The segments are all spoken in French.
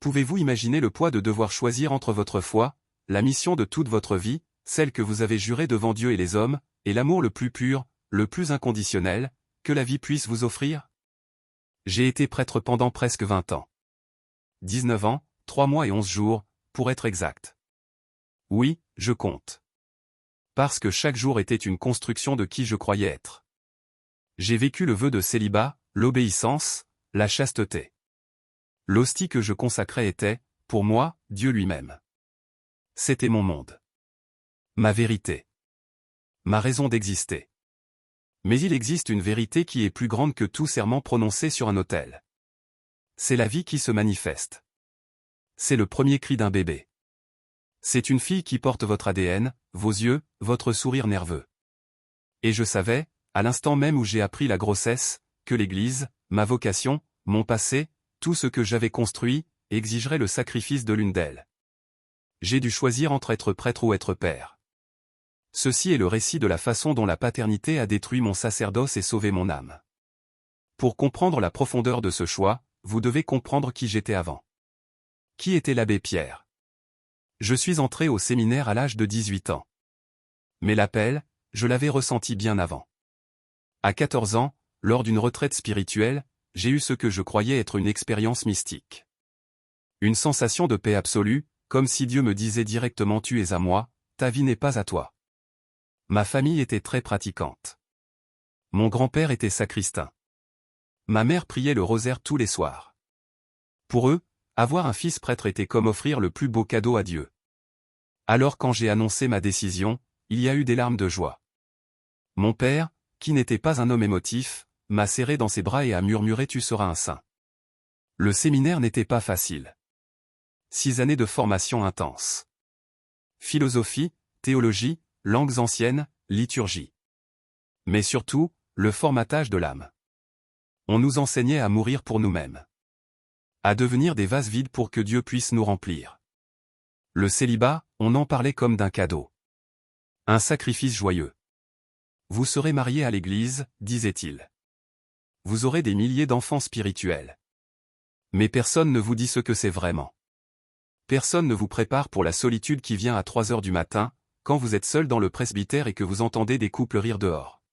Pouvez-vous imaginer le poids de devoir choisir entre votre foi, la mission de toute votre vie, celle que vous avez jurée devant Dieu et les hommes, et l'amour le plus pur, le plus inconditionnel, que la vie puisse vous offrir? J'ai été prêtre pendant presque 20 ans. 19 ans, 3 mois et 11 jours, pour être exact. Oui, je compte. Parce que chaque jour était une construction de qui je croyais être. J'ai vécu le vœu de célibat, l'obéissance, la chasteté. L'hostie que je consacrais était, pour moi, Dieu lui-même. C'était mon monde. Ma vérité. Ma raison d'exister. Mais il existe une vérité qui est plus grande que tout serment prononcé sur un autel. C'est la vie qui se manifeste. C'est le premier cri d'un bébé. C'est une fille qui porte votre ADN, vos yeux, votre sourire nerveux. Et je savais, à l'instant même où j'ai appris la grossesse, que l'Église, ma vocation, mon passé, tout ce que j'avais construit, exigerait le sacrifice de l'une d'elles. J'ai dû choisir entre être prêtre ou être père. Ceci est le récit de la façon dont la paternité a détruit mon sacerdoce et sauvé mon âme. Pour comprendre la profondeur de ce choix, vous devez comprendre qui j'étais avant. Qui était l'abbé Pierre? Je suis entré au séminaire à l'âge de 18 ans. Mais l'appel, je l'avais ressenti bien avant. À 14 ans, lors d'une retraite spirituelle, j'ai eu ce que je croyais être une expérience mystique. Une sensation de paix absolue, comme si Dieu me disait directement: tu es à moi, ta vie n'est pas à toi. Ma famille était très pratiquante. Mon grand-père était sacristain. Ma mère priait le rosaire tous les soirs. Pour eux, avoir un fils prêtre était comme offrir le plus beau cadeau à Dieu. Alors quand j'ai annoncé ma décision, il y a eu des larmes de joie. Mon père, qui n'était pas un homme émotif, m'a serré dans ses bras et a murmuré: tu seras un saint. Le séminaire n'était pas facile. 6 années de formation intense. Philosophie, théologie, langues anciennes, liturgie. Mais surtout, le formatage de l'âme. On nous enseignait à mourir pour nous-mêmes. À devenir des vases vides pour que Dieu puisse nous remplir. Le célibat, on en parlait comme d'un cadeau. Un sacrifice joyeux. Vous serez marié à l'Église, disait-il. Vous aurez des milliers d'enfants spirituels. Mais personne ne vous dit ce que c'est vraiment. Personne ne vous prépare pour la solitude qui vient à 3 heures du matin, quand vous êtes seul dans le presbytère et que vous entendez des couples rire dehors.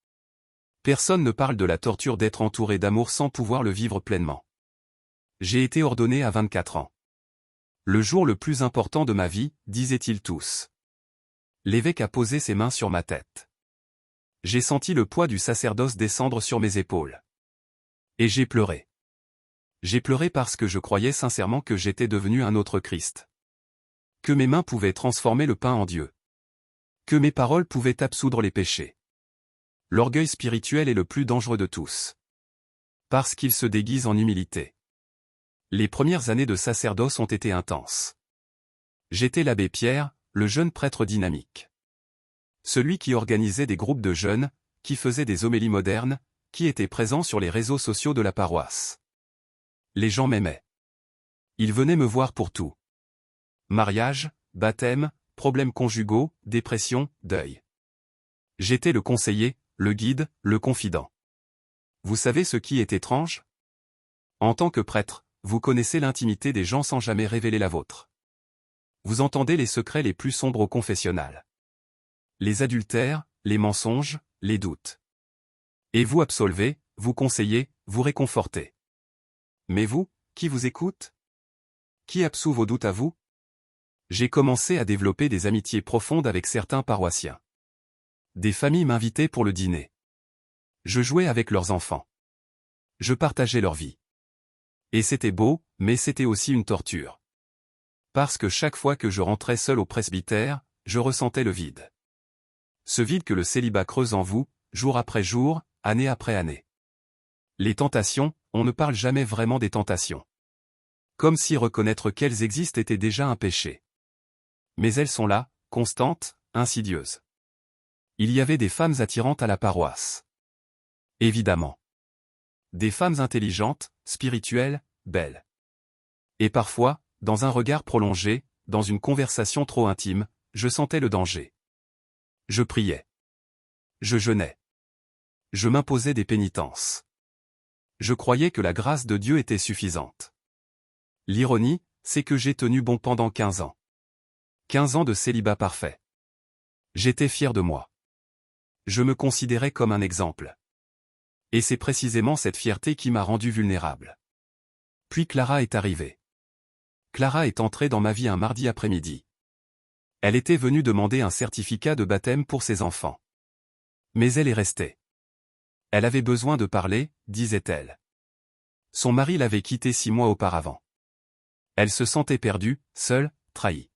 Personne ne parle de la torture d'être entouré d'amour sans pouvoir le vivre pleinement. J'ai été ordonné à 24 ans. Le jour le plus important de ma vie, disaient-ils tous. L'évêque a posé ses mains sur ma tête. J'ai senti le poids du sacerdoce descendre sur mes épaules. Et j'ai pleuré. J'ai pleuré parce que je croyais sincèrement que j'étais devenu un autre Christ. Que mes mains pouvaient transformer le pain en Dieu. Que mes paroles pouvaient absoudre les péchés. L'orgueil spirituel est le plus dangereux de tous. Parce qu'il se déguise en humilité. Les premières années de sacerdoce ont été intenses. J'étais l'abbé Pierre, le jeune prêtre dynamique. Celui qui organisait des groupes de jeunes, qui faisait des homélies modernes, qui était présent sur les réseaux sociaux de la paroisse. Les gens m'aimaient. Ils venaient me voir pour tout. Mariage, baptême, problèmes conjugaux, dépression, deuil. J'étais le conseiller, le guide, le confident. Vous savez ce qui est étrange? En tant que prêtre, vous connaissez l'intimité des gens sans jamais révéler la vôtre. Vous entendez les secrets les plus sombres au confessionnal. Les adultères, les mensonges, les doutes. Et vous absolvez, vous conseillez, vous réconfortez. Mais vous, qui vous écoute? Qui absout vos doutes à vous? J'ai commencé à développer des amitiés profondes avec certains paroissiens. Des familles m'invitaient pour le dîner. Je jouais avec leurs enfants. Je partageais leur vie. Et c'était beau, mais c'était aussi une torture. Parce que chaque fois que je rentrais seul au presbytère, je ressentais le vide. Ce vide que le célibat creuse en vous, jour après jour, année après année. Les tentations, on ne parle jamais vraiment des tentations. Comme si reconnaître qu'elles existent était déjà un péché. Mais elles sont là, constantes, insidieuses. Il y avait des femmes attirantes à la paroisse. Évidemment. Des femmes intelligentes, spirituelles, belles. Et parfois, dans un regard prolongé, dans une conversation trop intime, je sentais le danger. Je priais. Je jeûnais. Je m'imposais des pénitences. Je croyais que la grâce de Dieu était suffisante. L'ironie, c'est que j'ai tenu bon pendant 15 ans. 15 ans de célibat parfait. J'étais fier de moi. Je me considérais comme un exemple. Et c'est précisément cette fierté qui m'a rendu vulnérable. Puis Clara est arrivée. Clara est entrée dans ma vie un mardi après-midi. Elle était venue demander un certificat de baptême pour ses enfants. Mais elle est restée. Elle avait besoin de parler, disait-elle. Son mari l'avait quittée 6 mois auparavant. Elle se sentait perdue, seule, trahie.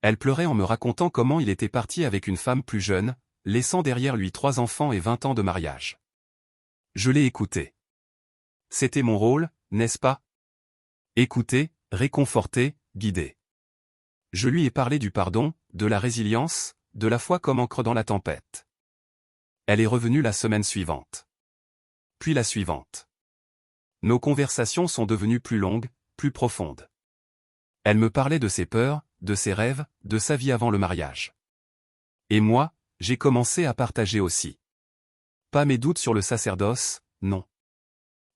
Elle pleurait en me racontant comment il était parti avec une femme plus jeune, laissant derrière lui 3 enfants et 20 ans de mariage. Je l'ai écoutée. C'était mon rôle, n'est-ce pas? Écouter, réconforter, guider. Je lui ai parlé du pardon, de la résilience, de la foi comme encre dans la tempête. Elle est revenue la semaine suivante. Puis la suivante. Nos conversations sont devenues plus longues, plus profondes. Elle me parlait de ses peurs, de ses rêves, de sa vie avant le mariage. Et moi, j'ai commencé à partager aussi. Pas mes doutes sur le sacerdoce, non.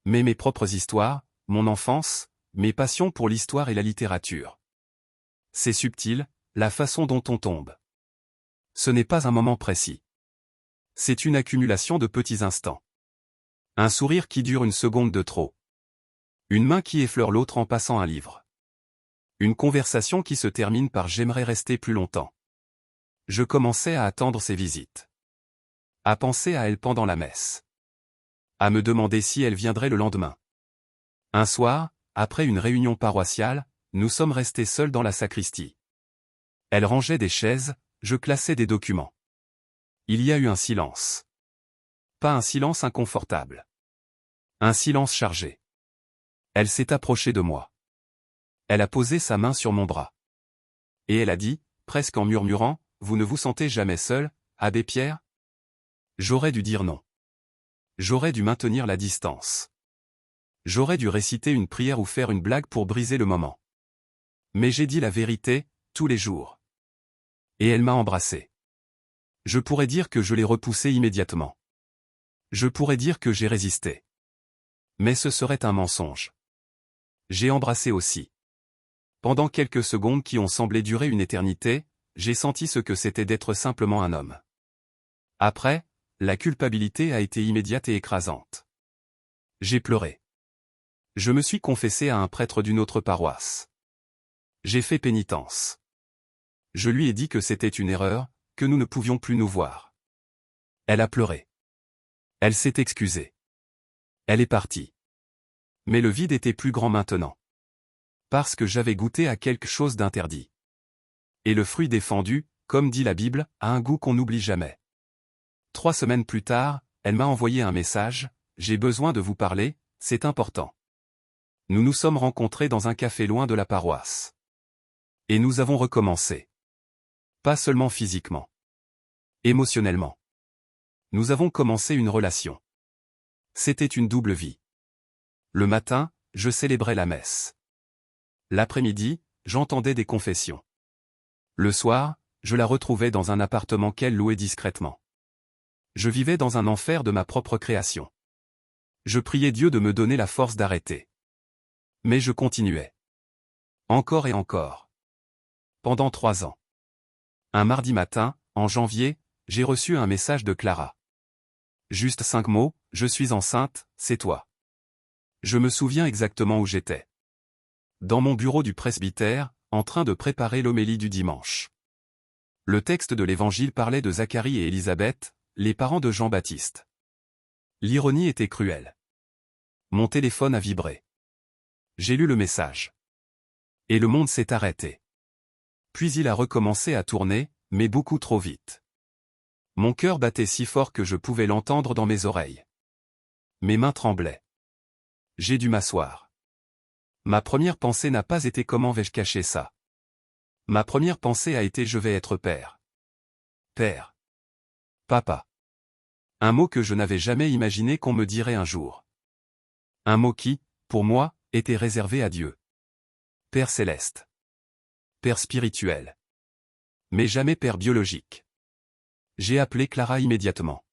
Mais mes propres histoires, mon enfance, mes passions pour l'histoire et la littérature. C'est subtil, la façon dont on tombe. Ce n'est pas un moment précis. C'est une accumulation de petits instants. Un sourire qui dure une seconde de trop. Une main qui effleure l'autre en passant un livre. Une conversation qui se termine par « j'aimerais rester plus longtemps ». Je commençais à attendre ses visites. À penser à elle pendant la messe. À me demander si elle viendrait le lendemain. Un soir, après une réunion paroissiale, nous sommes restés seuls dans la sacristie. Elle rangeait des chaises, je classais des documents. Il y a eu un silence. Pas un silence inconfortable. Un silence chargé. Elle s'est approchée de moi. Elle a posé sa main sur mon bras. Et elle a dit, presque en murmurant, « Vous ne vous sentez jamais seul, abbé Pierre ?» J'aurais dû dire non. J'aurais dû maintenir la distance. J'aurais dû réciter une prière ou faire une blague pour briser le moment. Mais j'ai dit la vérité, tous les jours. Et elle m'a embrassé. Je pourrais dire que je l'ai repoussée immédiatement. Je pourrais dire que j'ai résisté. Mais ce serait un mensonge. J'ai embrassé aussi. Pendant quelques secondes qui ont semblé durer une éternité, j'ai senti ce que c'était d'être simplement un homme. Après, la culpabilité a été immédiate et écrasante. J'ai pleuré. Je me suis confessé à un prêtre d'une autre paroisse. J'ai fait pénitence. Je lui ai dit que c'était une erreur, que nous ne pouvions plus nous voir. Elle a pleuré. Elle s'est excusée. Elle est partie. Mais le vide était plus grand maintenant. Parce que j'avais goûté à quelque chose d'interdit. Et le fruit défendu, comme dit la Bible, a un goût qu'on n'oublie jamais. 3 semaines plus tard, elle m'a envoyé un message, « J'ai besoin de vous parler, c'est important. » Nous nous sommes rencontrés dans un café loin de la paroisse. Et nous avons recommencé. Pas seulement physiquement. Émotionnellement. Nous avons commencé une relation. C'était une double vie. Le matin, je célébrais la messe. L'après-midi, j'entendais des confessions. Le soir, je la retrouvais dans un appartement qu'elle louait discrètement. Je vivais dans un enfer de ma propre création. Je priais Dieu de me donner la force d'arrêter. Mais je continuais. Encore et encore. Pendant 3 ans. Un mardi matin, en janvier, j'ai reçu un message de Clara. Juste 5 mots, « Je suis enceinte, c'est toi. » Je me souviens exactement où j'étais. Dans mon bureau du presbytère, en train de préparer l'homélie du dimanche. Le texte de l'Évangile parlait de Zacharie et Élisabeth, les parents de Jean-Baptiste. L'ironie était cruelle. Mon téléphone a vibré. J'ai lu le message. Et le monde s'est arrêté. Puis il a recommencé à tourner, mais beaucoup trop vite. Mon cœur battait si fort que je pouvais l'entendre dans mes oreilles. Mes mains tremblaient. J'ai dû m'asseoir. Ma première pensée n'a pas été « Comment vais-je cacher ça ?» Ma première pensée a été « Je vais être père. Père. Papa. » Un mot que je n'avais jamais imaginé qu'on me dirait un jour. Un mot qui, pour moi, était réservé à Dieu. Père céleste. Père spirituel. Mais jamais père biologique. J'ai appelé Clara immédiatement.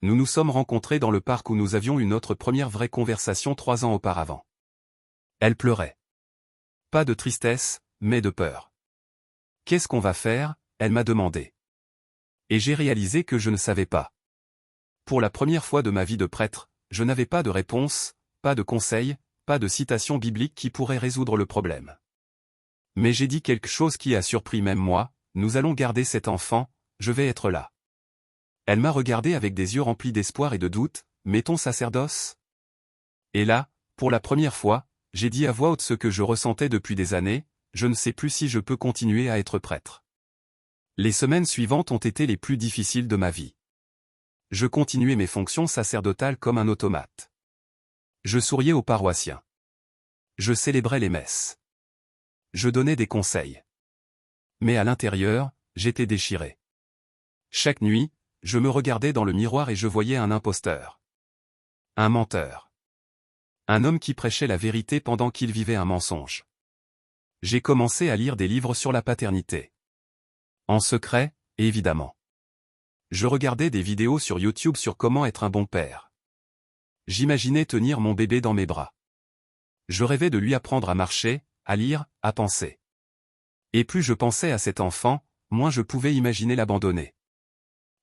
Nous nous sommes rencontrés dans le parc où nous avions eu notre première vraie conversation 3 ans auparavant. Elle pleurait. Pas de tristesse, mais de peur. Qu'est-ce qu'on va faire? Elle m'a demandé. Et j'ai réalisé que je ne savais pas. Pour la première fois de ma vie de prêtre, je n'avais pas de réponse, pas de conseil, pas de citation biblique qui pourrait résoudre le problème. Mais j'ai dit quelque chose qui a surpris même moi, nous allons garder cet enfant, je vais être là. Elle m'a regardé avec des yeux remplis d'espoir et de doute, mais ton sacerdoce? Et là, pour la première fois, j'ai dit à voix haute ce que je ressentais depuis des années, je ne sais plus si je peux continuer à être prêtre. Les semaines suivantes ont été les plus difficiles de ma vie. Je continuais mes fonctions sacerdotales comme un automate. Je souriais aux paroissiens. Je célébrais les messes. Je donnais des conseils. Mais à l'intérieur, j'étais déchiré. Chaque nuit, je me regardais dans le miroir et je voyais un imposteur. Un menteur. Un homme qui prêchait la vérité pendant qu'il vivait un mensonge. J'ai commencé à lire des livres sur la paternité. En secret, évidemment. Je regardais des vidéos sur YouTube sur comment être un bon père. J'imaginais tenir mon bébé dans mes bras. Je rêvais de lui apprendre à marcher, à lire, à penser. Et plus je pensais à cet enfant, moins je pouvais imaginer l'abandonner.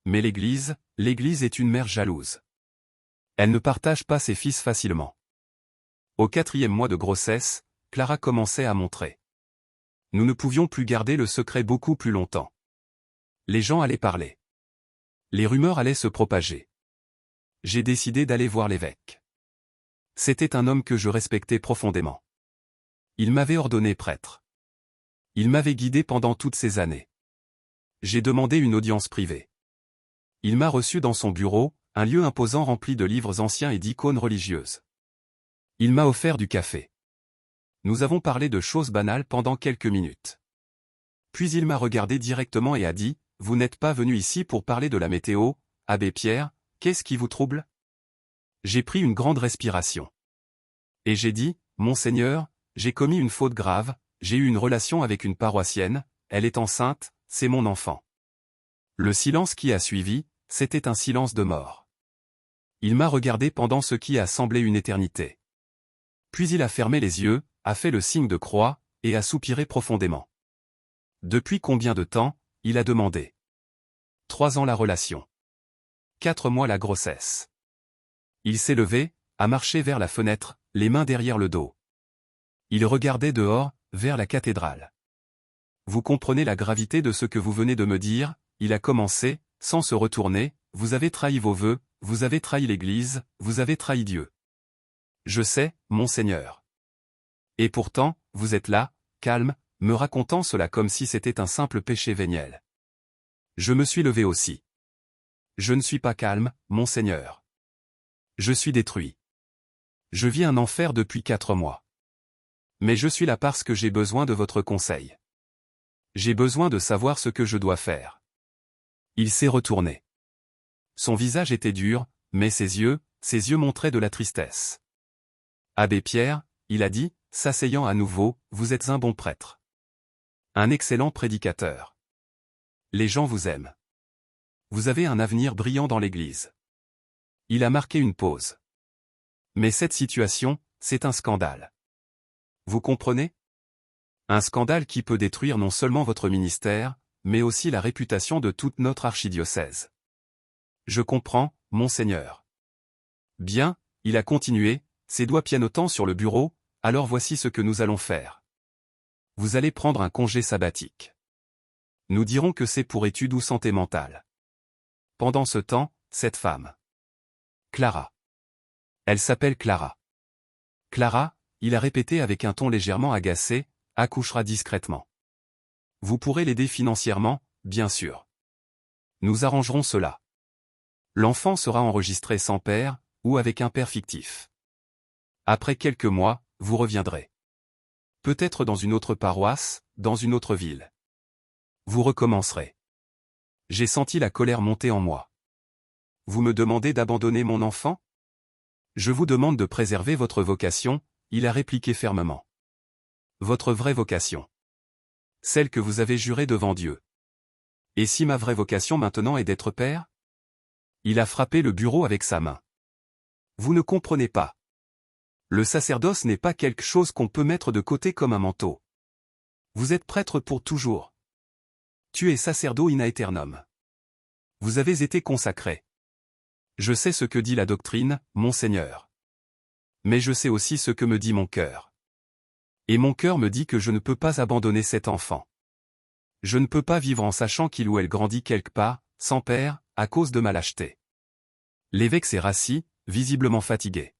Mais l'Église est une mère jalouse. Elle ne partage pas ses fils facilement. Au 4e mois de grossesse, Clara commençait à montrer. Nous ne pouvions plus garder le secret beaucoup plus longtemps. Les gens allaient parler. Les rumeurs allaient se propager. J'ai décidé d'aller voir l'évêque. C'était un homme que je respectais profondément. Il m'avait ordonné prêtre. Il m'avait guidé pendant toutes ces années. J'ai demandé une audience privée. Il m'a reçu dans son bureau, un lieu imposant rempli de livres anciens et d'icônes religieuses. Il m'a offert du café. Nous avons parlé de choses banales pendant quelques minutes. Puis il m'a regardé directement et a dit, « Vous n'êtes pas venu ici pour parler de la météo, abbé Pierre, qu'est-ce qui vous trouble ?» J'ai pris une grande respiration. Et j'ai dit, « Monseigneur, j'ai commis une faute grave, j'ai eu une relation avec une paroissienne, elle est enceinte, c'est mon enfant. » Le silence qui a suivi, c'était un silence de mort. Il m'a regardé pendant ce qui a semblé une éternité. Puis il a fermé les yeux, a fait le signe de croix, et a soupiré profondément. Depuis combien de temps? Il a demandé. 3 ans la relation. 4 mois la grossesse. Il s'est levé, a marché vers la fenêtre, les mains derrière le dos. Il regardait dehors, vers la cathédrale. Vous comprenez la gravité de ce que vous venez de me dire? Il a commencé, sans se retourner, vous avez trahi vos vœux, vous avez trahi l'Église, vous avez trahi Dieu. Je sais, Monseigneur. Et pourtant, vous êtes là, calme, me racontant cela comme si c'était un simple péché véniel. Je me suis levé aussi. Je ne suis pas calme, Monseigneur. Je suis détruit. Je vis un enfer depuis 4 mois. Mais je suis là parce que j'ai besoin de votre conseil. J'ai besoin de savoir ce que je dois faire. Il s'est retourné. Son visage était dur, mais ses yeux montraient de la tristesse. Abbé Pierre, il a dit, s'asseyant à nouveau, vous êtes un bon prêtre. Un excellent prédicateur. Les gens vous aiment. Vous avez un avenir brillant dans l'Église. Il a marqué une pause. Mais cette situation, c'est un scandale. Vous comprenez? Un scandale qui peut détruire non seulement votre ministère, mais aussi la réputation de toute notre archidiocèse. Je comprends, Monseigneur. Bien, il a continué, ses doigts pianotant sur le bureau, alors voici ce que nous allons faire. Vous allez prendre un congé sabbatique. Nous dirons que c'est pour études ou santé mentale. Pendant ce temps, cette femme. Clara. Elle s'appelle Clara. Clara, il a répété avec un ton légèrement agacé, accouchera discrètement. Vous pourrez l'aider financièrement, bien sûr. Nous arrangerons cela. L'enfant sera enregistré sans père, ou avec un père fictif. Après quelques mois, vous reviendrez. Peut-être dans une autre paroisse, dans une autre ville. Vous recommencerez. J'ai senti la colère monter en moi. Vous me demandez d'abandonner mon enfant? Je vous demande de préserver votre vocation, il a répliqué fermement. Votre vraie vocation. Celle que vous avez jurée devant Dieu. Et si ma vraie vocation maintenant est d'être père? Il a frappé le bureau avec sa main. Vous ne comprenez pas. Le sacerdoce n'est pas quelque chose qu'on peut mettre de côté comme un manteau. Vous êtes prêtre pour toujours. Tu es sacerdo in aeternum. Vous avez été consacré. Je sais ce que dit la doctrine, Monseigneur. Mais je sais aussi ce que me dit mon cœur. Et mon cœur me dit que je ne peux pas abandonner cet enfant. Je ne peux pas vivre en sachant qu'il ou elle grandit quelque part, sans père, à cause de ma lâcheté. L'évêque s'est rassis, visiblement fatigué.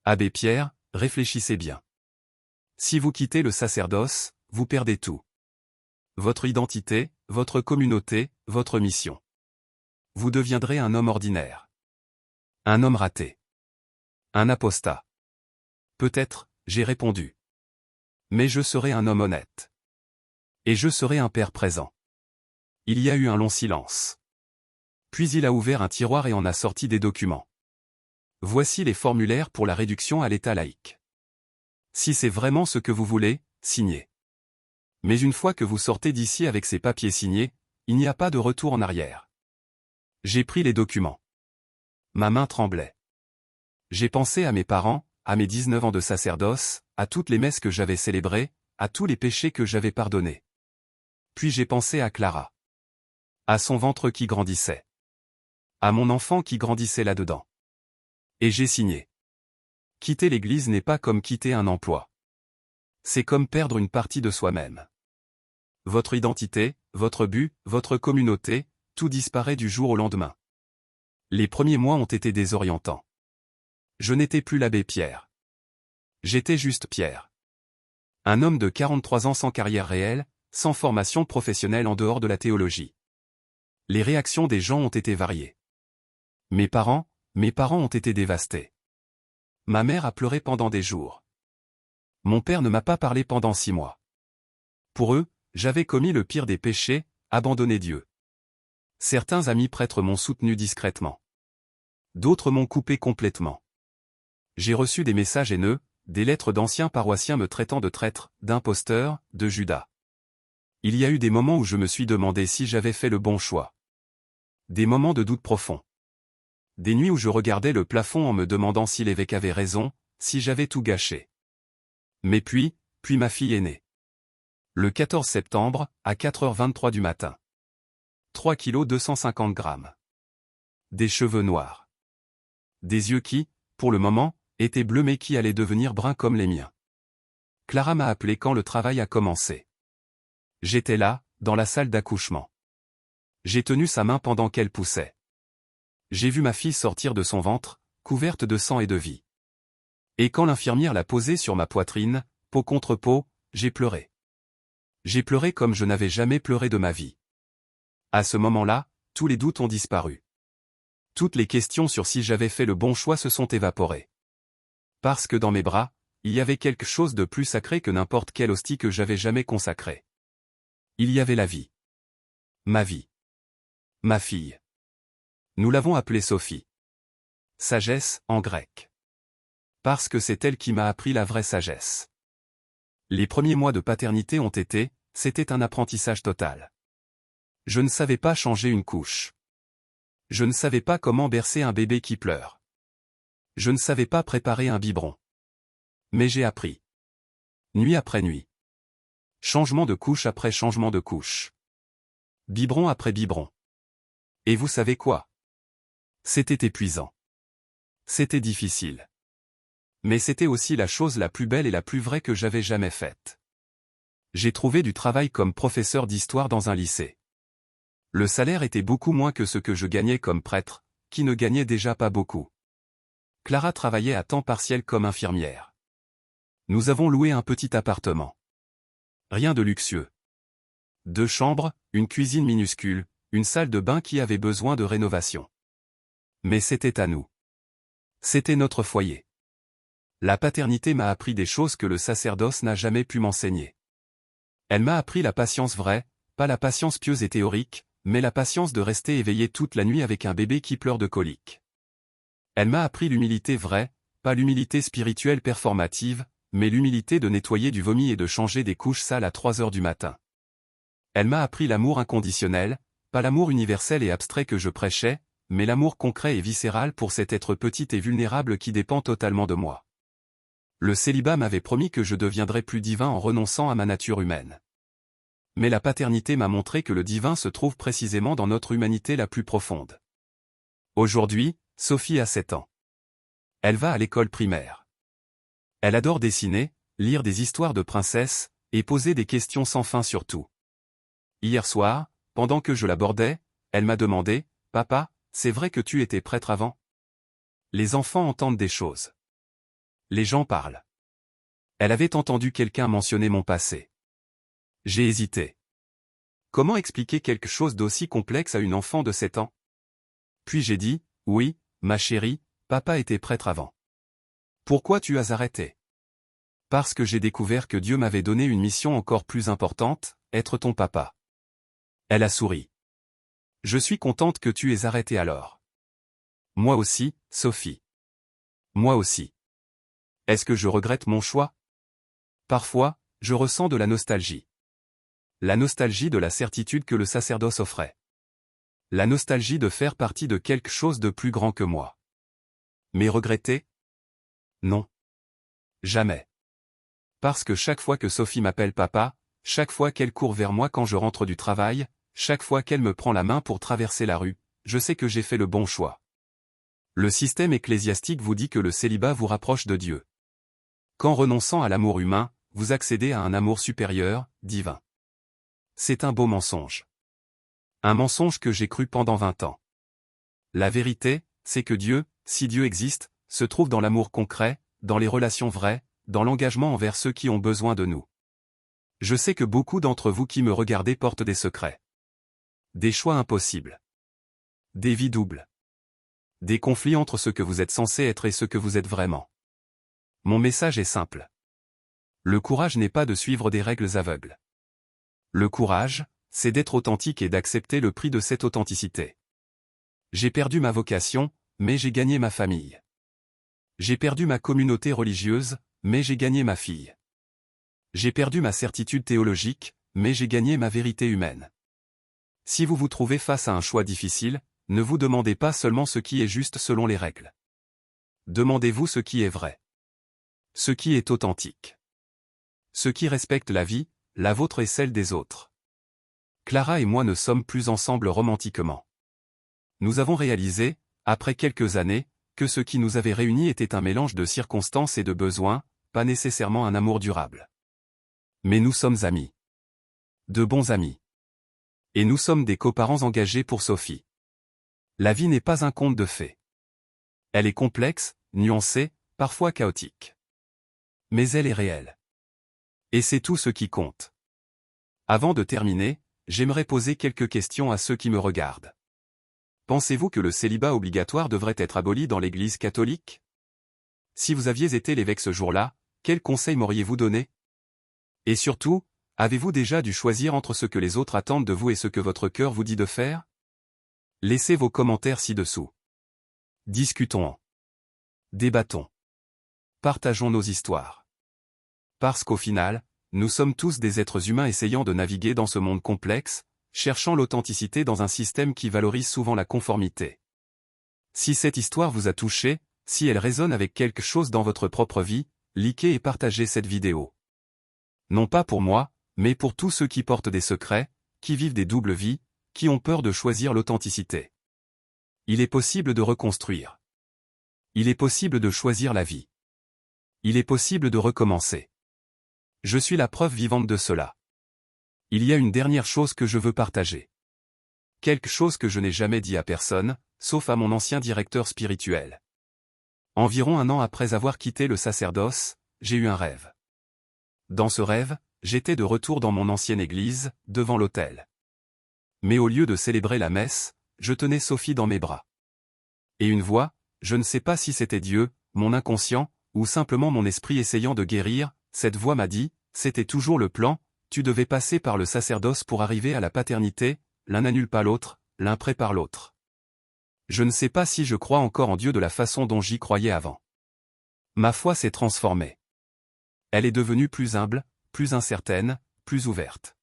Abbé Pierre, réfléchissez bien. Si vous quittez le sacerdoce, vous perdez tout. Votre identité, votre communauté, votre mission. Vous deviendrez un homme ordinaire. Un homme raté. Un apostat. Peut-être, j'ai répondu. Mais je serai un homme honnête. Et je serai un père présent. Il y a eu un long silence. Puis il a ouvert un tiroir et en a sorti des documents. Voici les formulaires pour la réduction à l'état laïque. Si c'est vraiment ce que vous voulez, signez. Mais une fois que vous sortez d'ici avec ces papiers signés, il n'y a pas de retour en arrière. J'ai pris les documents. Ma main tremblait. J'ai pensé à mes parents, à mes 19 ans de sacerdoce, à toutes les messes que j'avais célébrées, à tous les péchés que j'avais pardonnés. Puis j'ai pensé à Clara. À son ventre qui grandissait. À mon enfant qui grandissait là-dedans. Et j'ai signé. Quitter l'Église n'est pas comme quitter un emploi. C'est comme perdre une partie de soi-même. Votre identité, votre but, votre communauté, tout disparaît du jour au lendemain. Les premiers mois ont été désorientants. Je n'étais plus l'abbé Pierre. J'étais juste Pierre. Un homme de 43 ans sans carrière réelle, sans formation professionnelle en dehors de la théologie. Les réactions des gens ont été variées. Mes parents ont été dévastés. Ma mère a pleuré pendant des jours. Mon père ne m'a pas parlé pendant 6 mois. Pour eux, j'avais commis le pire des péchés, abandonné Dieu. Certains amis prêtres m'ont soutenu discrètement. D'autres m'ont coupé complètement. J'ai reçu des messages haineux, des lettres d'anciens paroissiens me traitant de traître, d'imposteur, de Judas. Il y a eu des moments où je me suis demandé si j'avais fait le bon choix. Des moments de doute profond. Des nuits où je regardais le plafond en me demandant si l'évêque avait raison, si j'avais tout gâché. Mais puis ma fille est née. Le 14 septembre, à 4h23 du matin. 3 kg 250 grammes. Des cheveux noirs. Des yeux qui, pour le moment, étaient bleus mais qui allaient devenir bruns comme les miens. Clara m'a appelé quand le travail a commencé. J'étais là, dans la salle d'accouchement. J'ai tenu sa main pendant qu'elle poussait. J'ai vu ma fille sortir de son ventre, couverte de sang et de vie. Et quand l'infirmière l'a posée sur ma poitrine, peau contre peau, j'ai pleuré. J'ai pleuré comme je n'avais jamais pleuré de ma vie. À ce moment-là, tous les doutes ont disparu. Toutes les questions sur si j'avais fait le bon choix se sont évaporées. Parce que dans mes bras, il y avait quelque chose de plus sacré que n'importe quelle hostie que j'avais jamais consacrée. Il y avait la vie. Ma vie. Ma fille. Nous l'avons appelée Sophie. Sagesse, en grec. Parce que c'est elle qui m'a appris la vraie sagesse. Les premiers mois de paternité c'était un apprentissage total. Je ne savais pas changer une couche. Je ne savais pas comment bercer un bébé qui pleure. Je ne savais pas préparer un biberon. Mais j'ai appris. Nuit après nuit. Changement de couche après changement de couche. Biberon après biberon. Et vous savez quoi? C'était épuisant. C'était difficile. Mais c'était aussi la chose la plus belle et la plus vraie que j'avais jamais faite. J'ai trouvé du travail comme professeur d'histoire dans un lycée. Le salaire était beaucoup moins que ce que je gagnais comme prêtre, qui ne gagnait déjà pas beaucoup. Clara travaillait à temps partiel comme infirmière. Nous avons loué un petit appartement. Rien de luxueux. 2 chambres, une cuisine minuscule, une salle de bain qui avait besoin de rénovation. Mais c'était à nous. C'était notre foyer. La paternité m'a appris des choses que le sacerdoce n'a jamais pu m'enseigner. Elle m'a appris la patience vraie, pas la patience pieuse et théorique, mais la patience de rester éveillé toute la nuit avec un bébé qui pleure de colique. Elle m'a appris l'humilité vraie, pas l'humilité spirituelle performative, mais l'humilité de nettoyer du vomi et de changer des couches sales à 3 heures du matin. Elle m'a appris l'amour inconditionnel, pas l'amour universel et abstrait que je prêchais, mais l'amour concret et viscéral pour cet être petit et vulnérable qui dépend totalement de moi. Le célibat m'avait promis que je deviendrais plus divin en renonçant à ma nature humaine. Mais la paternité m'a montré que le divin se trouve précisément dans notre humanité la plus profonde. Aujourd'hui, Sophie a 7 ans. Elle va à l'école primaire. Elle adore dessiner, lire des histoires de princesses, et poser des questions sans fin sur tout. Hier soir, pendant que je l'abordais, elle m'a demandé, « Papa, c'est vrai que tu étais prêtre avant ?» Les enfants entendent des choses. Les gens parlent. Elle avait entendu quelqu'un mentionner mon passé. J'ai hésité. Comment expliquer quelque chose d'aussi complexe à une enfant de 7 ans? Puis j'ai dit, « Oui, ma chérie, papa était prêtre avant. » Pourquoi tu as arrêté? Parce que j'ai découvert que Dieu m'avait donné une mission encore plus importante, être ton papa. Elle a souri. Je suis contente que tu aies arrêté alors. Moi aussi, Sophie. Moi aussi. Est-ce que je regrette mon choix? Parfois, je ressens de la nostalgie. La nostalgie de la certitude que le sacerdoce offrait. La nostalgie de faire partie de quelque chose de plus grand que moi. Mais regretter? Non. Jamais. Parce que chaque fois que Sophie m'appelle papa, chaque fois qu'elle court vers moi quand je rentre du travail, chaque fois qu'elle me prend la main pour traverser la rue, je sais que j'ai fait le bon choix. Le système ecclésiastique vous dit que le célibat vous rapproche de Dieu. Qu'en renonçant à l'amour humain, vous accédez à un amour supérieur, divin. C'est un beau mensonge. Un mensonge que j'ai cru pendant 20 ans. La vérité, c'est que Dieu, si Dieu existe, se trouve dans l'amour concret, dans les relations vraies, dans l'engagement envers ceux qui ont besoin de nous. Je sais que beaucoup d'entre vous qui me regardez portent des secrets. Des choix impossibles. Des vies doubles. Des conflits entre ce que vous êtes censé être et ce que vous êtes vraiment. Mon message est simple. Le courage n'est pas de suivre des règles aveugles. Le courage, c'est d'être authentique et d'accepter le prix de cette authenticité. J'ai perdu ma vocation, mais j'ai gagné ma famille. J'ai perdu ma communauté religieuse, mais j'ai gagné ma fille. J'ai perdu ma certitude théologique, mais j'ai gagné ma vérité humaine. Si vous vous trouvez face à un choix difficile, ne vous demandez pas seulement ce qui est juste selon les règles. Demandez-vous ce qui est vrai. Ce qui est authentique. Ce qui respecte la vie, la vôtre et celle des autres. Clara et moi ne sommes plus ensemble romantiquement. Nous avons réalisé, après quelques années, que ce qui nous avait réunis était un mélange de circonstances et de besoins, pas nécessairement un amour durable. Mais nous sommes amis. De bons amis. Et nous sommes des coparents engagés pour Sophie. La vie n'est pas un conte de fées. Elle est complexe, nuancée, parfois chaotique. Mais elle est réelle. Et c'est tout ce qui compte. Avant de terminer, j'aimerais poser quelques questions à ceux qui me regardent. Pensez-vous que le célibat obligatoire devrait être aboli dans l'Église catholique? Si vous aviez été l'évêque ce jour-là, quels conseils m'auriez-vous donné? Et surtout, avez-vous déjà dû choisir entre ce que les autres attendent de vous et ce que votre cœur vous dit de faire? Laissez vos commentaires ci-dessous. Discutons-en. Débattons. Partageons nos histoires. Parce qu'au final, nous sommes tous des êtres humains essayant de naviguer dans ce monde complexe, cherchant l'authenticité dans un système qui valorise souvent la conformité. Si cette histoire vous a touché, si elle résonne avec quelque chose dans votre propre vie, likez et partagez cette vidéo. Non pas pour moi, mais pour tous ceux qui portent des secrets, qui vivent des doubles vies, qui ont peur de choisir l'authenticité. Il est possible de reconstruire. Il est possible de choisir la vie. Il est possible de recommencer. Je suis la preuve vivante de cela. Il y a une dernière chose que je veux partager. Quelque chose que je n'ai jamais dit à personne, sauf à mon ancien directeur spirituel. Environ 1 an après avoir quitté le sacerdoce, j'ai eu un rêve. Dans ce rêve, j'étais de retour dans mon ancienne église, devant l'autel. Mais au lieu de célébrer la messe, je tenais Sophie dans mes bras. Et une voix, je ne sais pas si c'était Dieu, mon inconscient, ou simplement mon esprit essayant de guérir, cette voix m'a dit, c'était toujours le plan, tu devais passer par le sacerdoce pour arriver à la paternité, l'un n'annule pas l'autre, l'un prépare l'autre. Je ne sais pas si je crois encore en Dieu de la façon dont j'y croyais avant. Ma foi s'est transformée. Elle est devenue plus humble, plus incertaine, plus ouverte.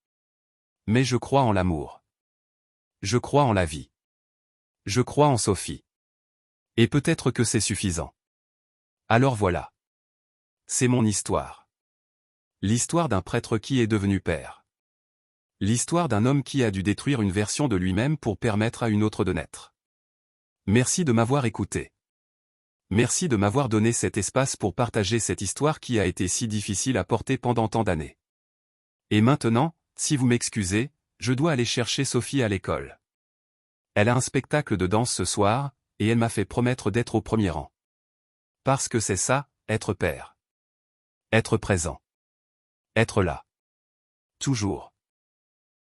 Mais je crois en l'amour. Je crois en la vie. Je crois en Sophie. Et peut-être que c'est suffisant. Alors voilà. c'est mon histoire. L'histoire d'un prêtre qui est devenu père. L'histoire d'un homme qui a dû détruire une version de lui-même pour permettre à une autre de naître. Merci de m'avoir écouté. Merci de m'avoir donné cet espace pour partager cette histoire qui a été si difficile à porter pendant tant d'années. Et maintenant, si vous m'excusez, je dois aller chercher Sophie à l'école. Elle a un spectacle de danse ce soir, et elle m'a fait promettre d'être au premier rang. Parce que c'est ça, être père. Être présent. Être là. Toujours.